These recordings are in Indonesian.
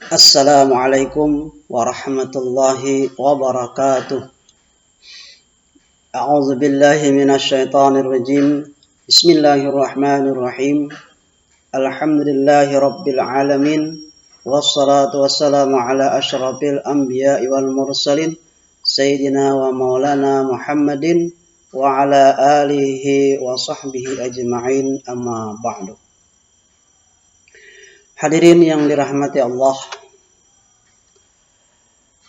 Assalamualaikum warahmatullahi wabarakatuh. A'udzu billahi minasyaitonir rajim. Bismillahirrahmanirrahim. Alhamdulillahi rabbil alamin. Wassalatu wassalamu ala asyrafil anbiya'i wal mursalin sayyidina wa maulana Muhammadin wa ala alihi wa sahbihi ajma'in, amma ba'du. Hadirin yang dirahmati Allah,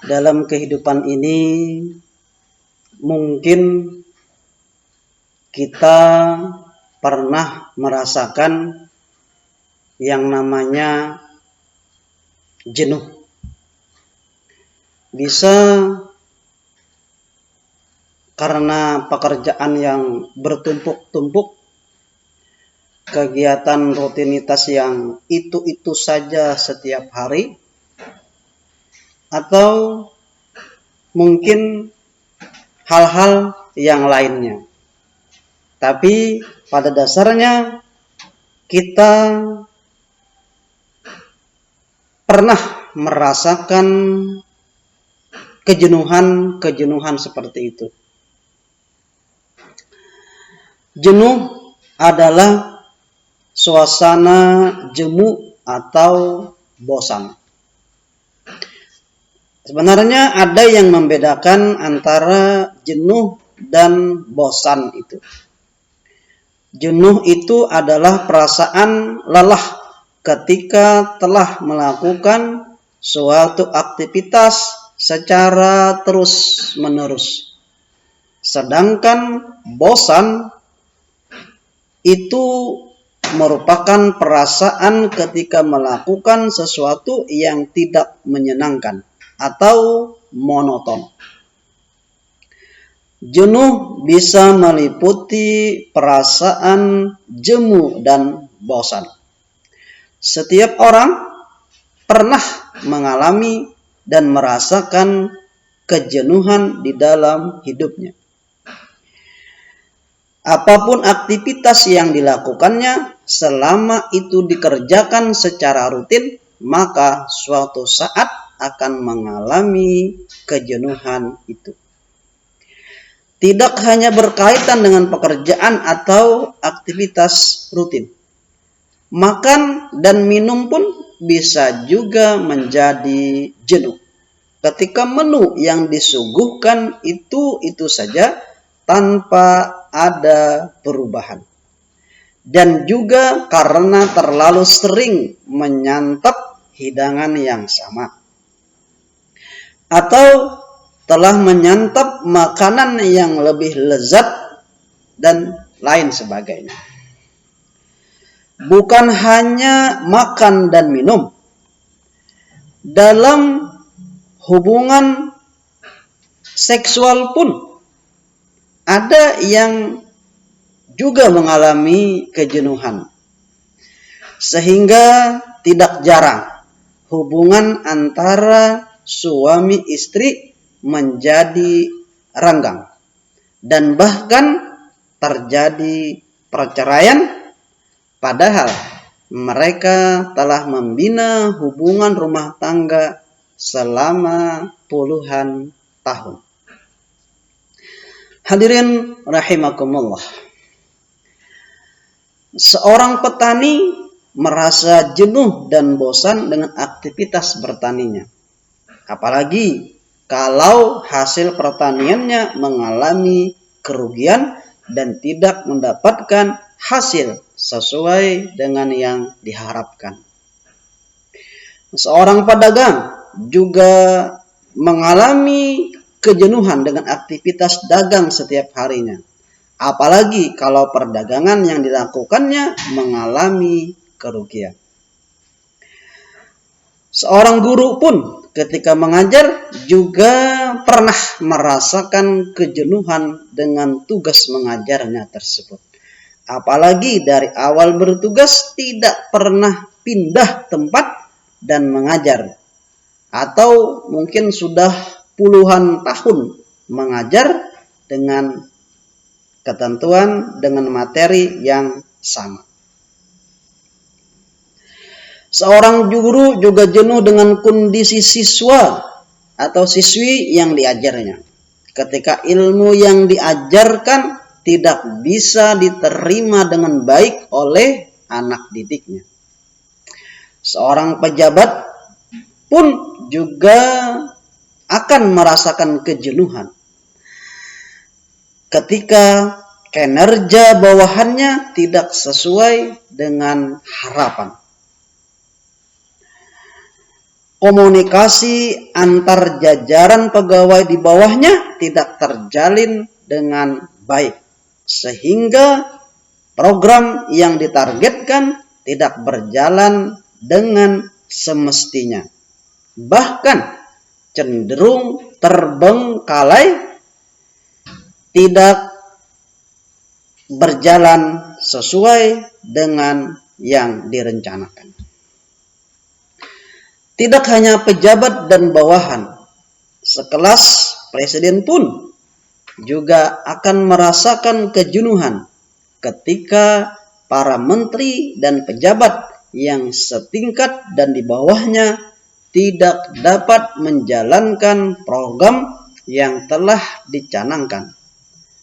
dalam kehidupan ini mungkin kita pernah merasakan yang namanya jenuh. Bisa karena pekerjaan yang bertumpuk-tumpuk, kegiatan rutinitas yang itu-itu saja setiap hari, atau mungkin hal-hal yang lainnya. Tapi pada dasarnya kita pernah merasakan kejenuhan seperti itu. Jenuh adalah suasana jemu atau bosan. Sebenarnya ada yang membedakan antara jenuh dan bosan itu. Jenuh itu adalah perasaan lelah ketika telah melakukan suatu aktivitas secara terus-menerus. Sedangkan bosan itu merupakan perasaan ketika melakukan sesuatu yang tidak menyenangkan atau monoton. Jenuh bisa meliputi perasaan jemu dan bosan. Setiap orang pernah mengalami dan merasakan kejenuhan di dalam hidupnya. Apapun aktivitas yang dilakukannya, selama itu dikerjakan secara rutin, maka suatu saat akan mengalami kejenuhan itu. Tidak hanya berkaitan dengan pekerjaan atau aktivitas rutin. Makan dan minum pun bisa juga menjadi jenuh. Ketika menu yang disuguhkan itu saja tanpa ada perubahan. Dan juga karena terlalu sering menyantap hidangan yang sama. Atau telah menyantap makanan yang lebih lezat dan lain sebagainya. Bukan hanya makan dan minum. Dalam hubungan seksual pun ada yang juga mengalami kejenuhan. Sehingga tidak jarang hubungan antara suami istri menjadi renggang dan bahkan terjadi perceraian, padahal mereka telah membina hubungan rumah tangga selama puluhan tahun. Hadirin rahimakumullah. Seorang petani merasa jenuh dan bosan dengan aktivitas bertaninya. Apalagi kalau hasil pertaniannya mengalami kerugian dan tidak mendapatkan hasil sesuai dengan yang diharapkan. Seorang pedagang juga mengalami kejenuhan dengan aktivitas dagang setiap harinya. Apalagi kalau perdagangan yang dilakukannya mengalami kerugian. Seorang guru pun ketika mengajar juga pernah merasakan kejenuhan dengan tugas mengajarnya tersebut. Apalagi dari awal bertugas tidak pernah pindah tempat dan mengajar. Atau mungkin sudah puluhan tahun mengajar dengan ketentuan, dengan materi yang sama. Seorang guru juga jenuh dengan kondisi siswa atau siswi yang diajarnya. Ketika ilmu yang diajarkan tidak bisa diterima dengan baik oleh anak didiknya. Seorang pejabat pun juga akan merasakan kejenuhan ketika kinerja bawahannya tidak sesuai dengan harapan. Komunikasi antar jajaran pegawai di bawahnya tidak terjalin dengan baik, sehingga program yang ditargetkan tidak berjalan dengan semestinya. Bahkan cenderung terbengkalai, tidak berjalan sesuai dengan yang direncanakan. Tidak hanya pejabat dan bawahan, sekelas presiden pun juga akan merasakan kejenuhan ketika para menteri dan pejabat yang setingkat dan di bawahnya tidak dapat menjalankan program yang telah dicanangkan.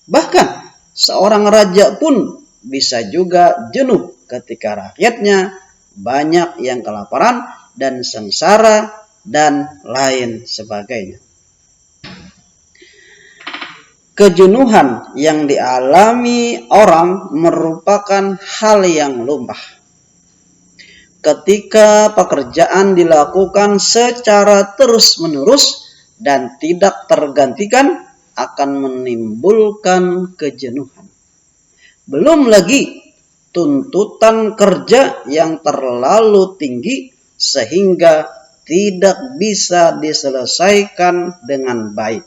Bahkan seorang raja pun bisa juga jenuh ketika rakyatnya banyak yang kelaparan dan sengsara dan lain sebagainya. Kejenuhan yang dialami orang merupakan hal yang lumrah. Ketika pekerjaan dilakukan secara terus-menerus dan tidak tergantikan, akan menimbulkan kejenuhan. Belum lagi tuntutan kerja yang terlalu tinggi sehingga tidak bisa diselesaikan dengan baik.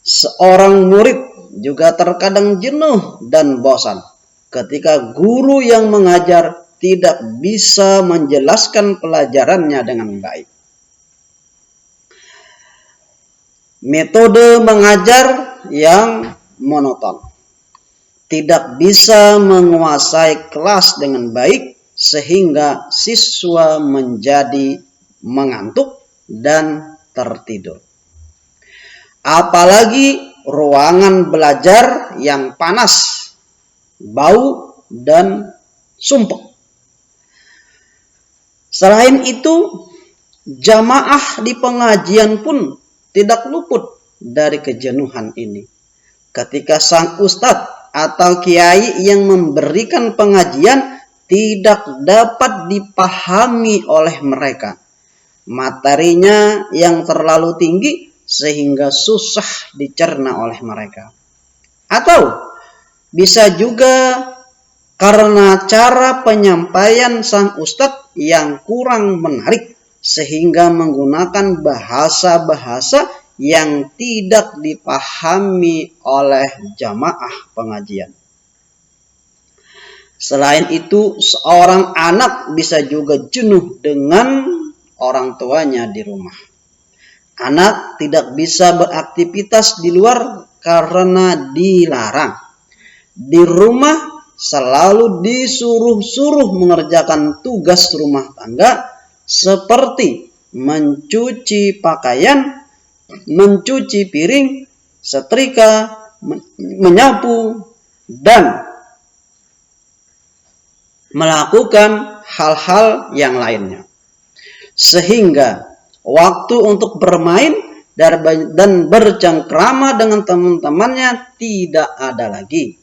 Seorang murid juga terkadang jenuh dan bosan ketika guru yang mengajar tidak bisa menjelaskan pelajarannya dengan baik. Metode mengajar yang monoton, tidak bisa menguasai kelas dengan baik sehingga siswa menjadi mengantuk dan tertidur. Apalagi ruangan belajar yang panas, bau, dan sumpek. Selain itu, jamaah di pengajian pun tidak luput dari kejenuhan ini. Ketika sang ustadz atau kiai yang memberikan pengajian tidak dapat dipahami oleh mereka, materinya yang terlalu tinggi sehingga susah dicerna oleh mereka. Atau bisa juga karena cara penyampaian sang ustadz yang kurang menarik sehingga menggunakan bahasa-bahasa yang tidak dipahami oleh jamaah pengajian. Selain itu, seorang anak bisa juga jenuh dengan orang tuanya di rumah. Anak tidak bisa beraktivitas di luar karena dilarang. Di rumah selalu disuruh-suruh mengerjakan tugas rumah tangga seperti mencuci pakaian, mencuci piring, setrika, menyapu, dan melakukan hal-hal yang lainnya. Sehingga waktu untuk bermain dan bercengkrama dengan teman-temannya tidak ada lagi.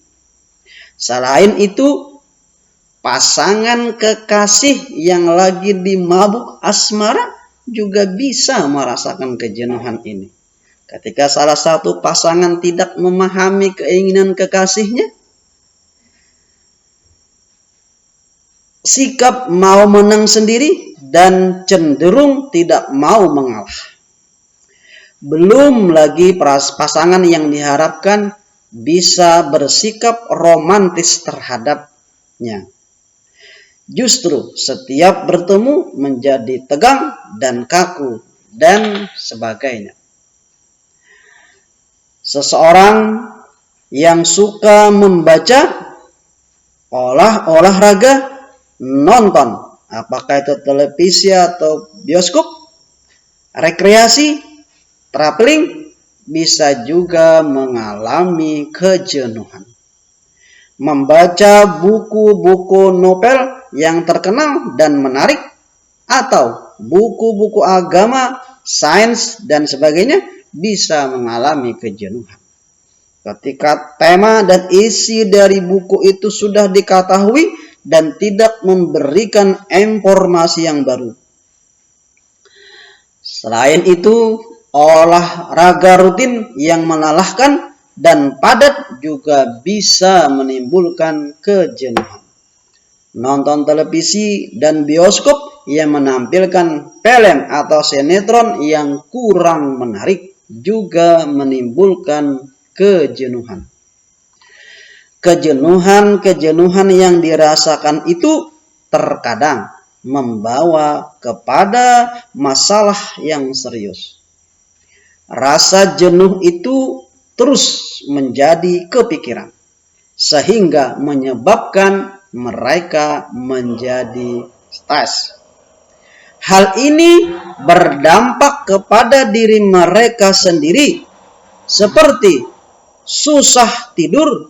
Selain itu, pasangan kekasih yang lagi di mabuk asmara juga bisa merasakan kejenuhan ini. Ketika salah satu pasangan tidak memahami keinginan kekasihnya, sikap mau menang sendiri dan cenderung tidak mau mengalah. Belum lagi pasangan yang diharapkan bisa bersikap romantis terhadapnya. Justru setiap bertemu menjadi tegang dan kaku dan sebagainya. Seseorang yang suka membaca, olahraga, nonton, apakah itu televisi atau bioskop, rekreasi, traveling, bisa juga mengalami kejenuhan. Membaca buku-buku novel yang terkenal dan menarik, atau buku-buku agama, sains, dan sebagainya bisa mengalami kejenuhan. Ketika tema dan isi dari buku itu sudah diketahui dan tidak memberikan informasi yang baru. Selain itu, olahraga rutin yang melelahkan dan padat juga bisa menimbulkan kejenuhan. Nonton televisi dan bioskop yang menampilkan film atau sinetron yang kurang menarik juga menimbulkan kejenuhan. Kejenuhan yang dirasakan itu terkadang membawa kepada masalah yang serius. Rasa jenuh itu terus menjadi kepikiran, sehingga menyebabkan mereka menjadi stres. Hal ini berdampak kepada diri mereka sendiri, seperti susah tidur,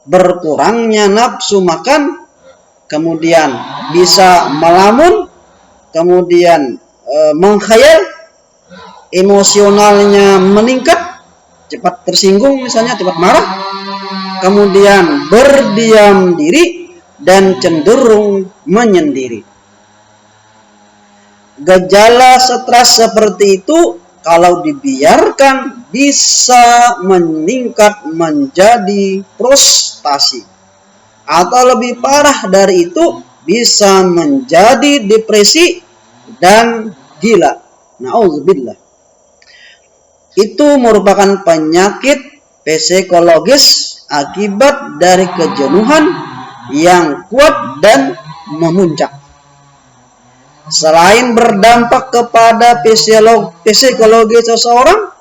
berkurangnya nafsu makan, kemudian bisa melamun, kemudian menghayal, emosionalnya meningkat, cepat tersinggung misalnya, cepat marah, kemudian berdiam diri dan cenderung menyendiri. Gejala stres seperti itu kalau dibiarkan bisa meningkat menjadi frustasi, atau lebih parah dari itu bisa menjadi depresi dan gila. Na'udzubillah. Itu merupakan penyakit psikologis akibat dari kejenuhan yang kuat dan memuncak. Selain berdampak kepada psikologi seseorang,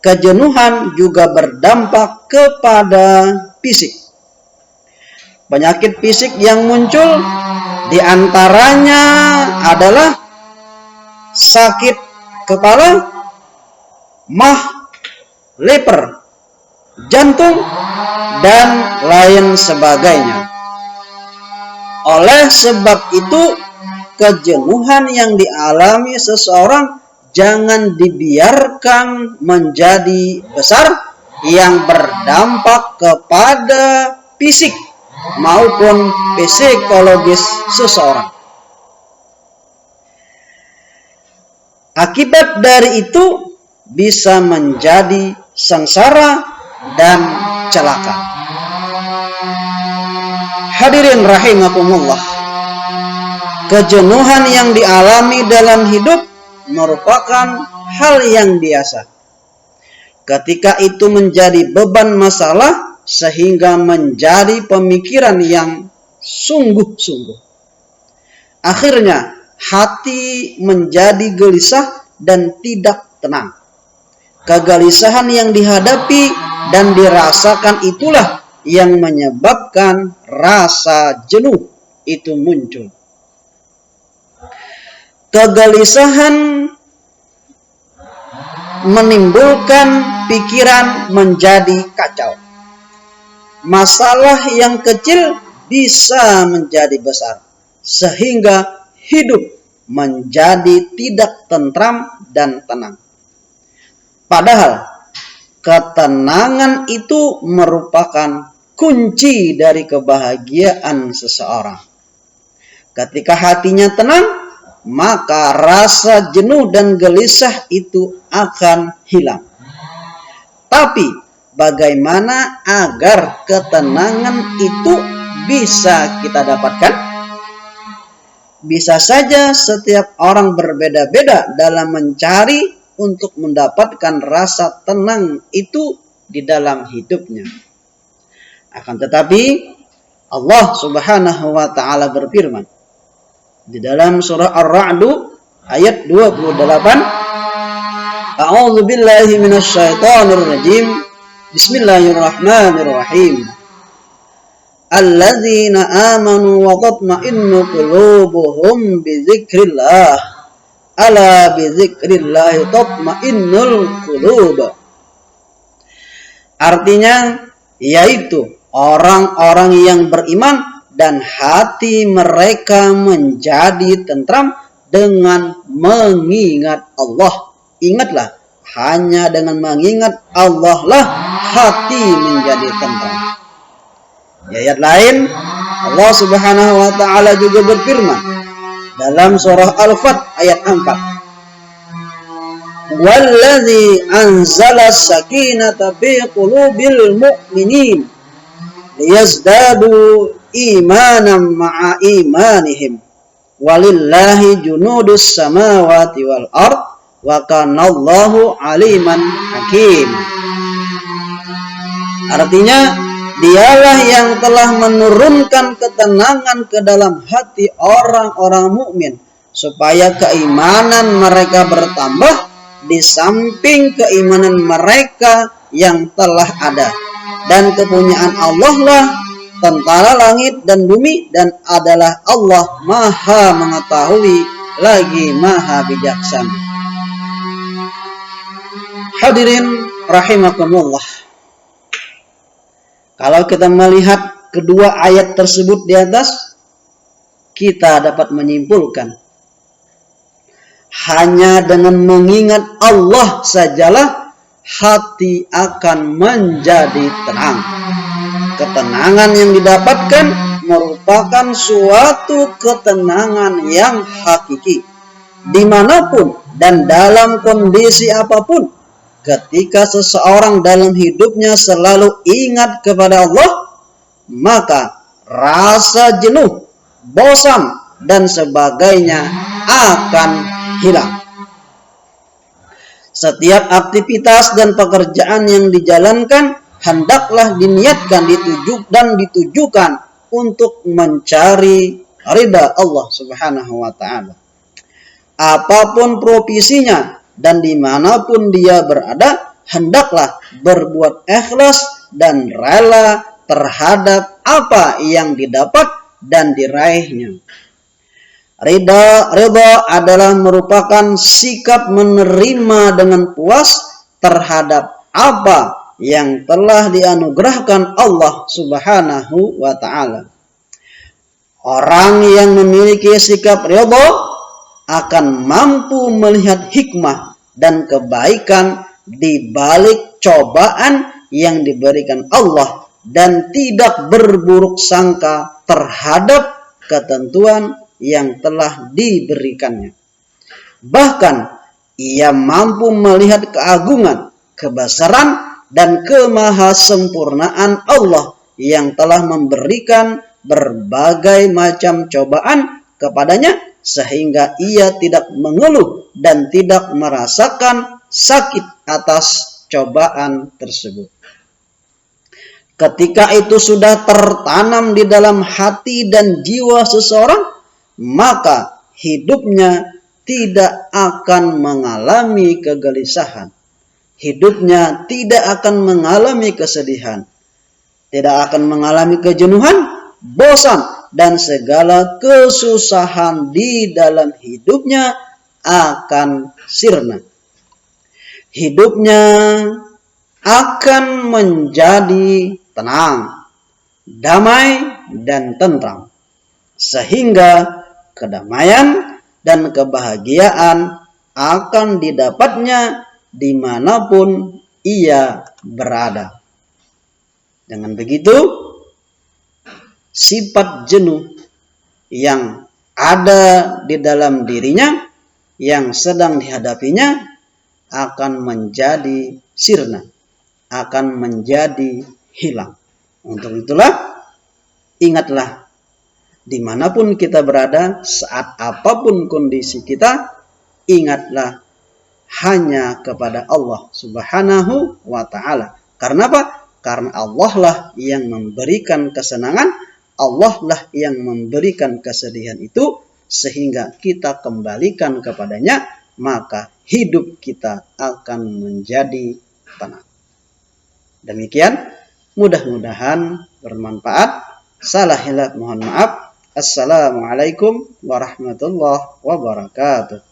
kejenuhan juga berdampak kepada fisik. Penyakit fisik yang muncul diantaranya adalah sakit kepala, mah, liver, jantung, dan lain sebagainya. Oleh sebab itu, kejenuhan yang dialami seseorang jangan dibiarkan menjadi besar yang berdampak kepada fisik maupun psikologis seseorang. Akibat dari itu bisa menjadi sengsara dan celaka. Hadirin rahimakumullah, kejenuhan yang dialami dalam hidup merupakan hal yang biasa. Ketika itu menjadi beban masalah sehingga menjadi pemikiran yang sungguh-sungguh. Akhirnya hati menjadi gelisah dan tidak tenang. Kegelisahan yang dihadapi dan dirasakan itulah yang menyebabkan rasa jenuh itu muncul. Kegelisahan menimbulkan pikiran menjadi kacau. Masalah yang kecil bisa menjadi besar, sehingga hidup menjadi tidak tentram dan tenang. Padahal ketenangan itu merupakan kunci dari kebahagiaan seseorang. Ketika hatinya tenang, maka rasa jenuh dan gelisah itu akan hilang. Tapi bagaimana agar ketenangan itu bisa kita dapatkan? Bisa saja setiap orang berbeda-beda dalam mencari untuk mendapatkan rasa tenang itu di dalam hidupnya. Akan tetapi Allah Subhanahu wa taala berfirman di dalam surah Ar-Ra'd ayat 28, A'udzu billahi minasyaitonir rajim. Bismillahirrahmanirrahim. alladzina amanu wa tatma'innu qulubuhum bi dzikrillah. Ala bi dzikrillah tatma'innul qulub. Artinya yaitu orang-orang yang beriman dan hati mereka menjadi tentram dengan mengingat Allah. Ingatlah, hanya dengan mengingat Allah lah hati menjadi tentram. Di ayat lain Allah Subhanahu wa taala juga berfirman dalam surah Al-Fat ayat 4. Wallazi anzala sakinata fi qulubil mu'minin liyazdadu imanan ma'a imanihim walillahi junudus samawati wal ard wa kanallahu aliman hakim. Artinya, dialah yang telah menurunkan ketenangan ke dalam hati orang-orang mukmin supaya keimanan mereka bertambah di samping keimanan mereka yang telah ada. Dan kepunyaan Allah lah tentara langit dan bumi, dan adalah Allah maha mengetahui lagi maha bijaksana. Hadirin rahimakumullah, kalau kita melihat kedua ayat tersebut di atas, kita dapat menyimpulkan hanya dengan mengingat Allah sajalah hati akan menjadi tenang. Ketenangan yang didapatkan merupakan suatu ketenangan yang hakiki. Dimanapun dan dalam kondisi apapun, ketika seseorang dalam hidupnya selalu ingat kepada Allah, maka rasa jenuh, bosan, dan sebagainya akan hilang. Setiap aktivitas dan pekerjaan yang dijalankan hendaklah diniatkan dan ditujukan untuk mencari ridha Allah Subhanahu wa ta'ala. Apapun profesinya dan dimanapun dia berada, hendaklah berbuat ikhlas dan rela terhadap apa yang didapat dan diraihnya. Ridha adalah merupakan sikap menerima dengan puas terhadap apa yang telah dianugerahkan Allah Subhanahu wa ta'ala. Orang yang memiliki sikap ridha akan mampu melihat hikmah dan kebaikan di balik cobaan yang diberikan Allah dan tidak berburuk sangka terhadap ketentuan yang telah diberikannya. Bahkan ia mampu melihat keagungan, kebesaran, dan kemahasempurnaan Allah yang telah memberikan berbagai macam cobaan kepadanya, sehingga ia tidak mengeluh dan tidak merasakan sakit atas cobaan tersebut. Ketika itu sudah tertanam di dalam hati dan jiwa seseorang, maka hidupnya tidak akan mengalami kegelisahan. Hidupnya tidak akan mengalami kesedihan. Tidak akan mengalami kejenuhan, bosan, dan segala kesusahan di dalam hidupnya akan sirna. Hidupnya akan menjadi tenang, damai, dan tentram. Sehingga kedamaian dan kebahagiaan akan didapatnya dimanapun ia berada. Dengan begitu, sifat jenuh yang ada di dalam dirinya yang sedang dihadapinya akan menjadi sirna, akan menjadi hilang. Untuk itulah, ingatlah dimanapun kita berada, saat apapun kondisi kita, ingatlah hanya kepada Allah Subhanahu wa ta'ala. Karena apa? Karena Allah lah yang memberikan kesenangan, Allah lah yang memberikan kesedihan itu, sehingga kita kembalikan kepadanya, maka hidup kita akan menjadi tenang. Demikian, mudah-mudahan bermanfaat. Salah hilap mohon maaf. Assalamualaikum warahmatullahi wabarakatuh.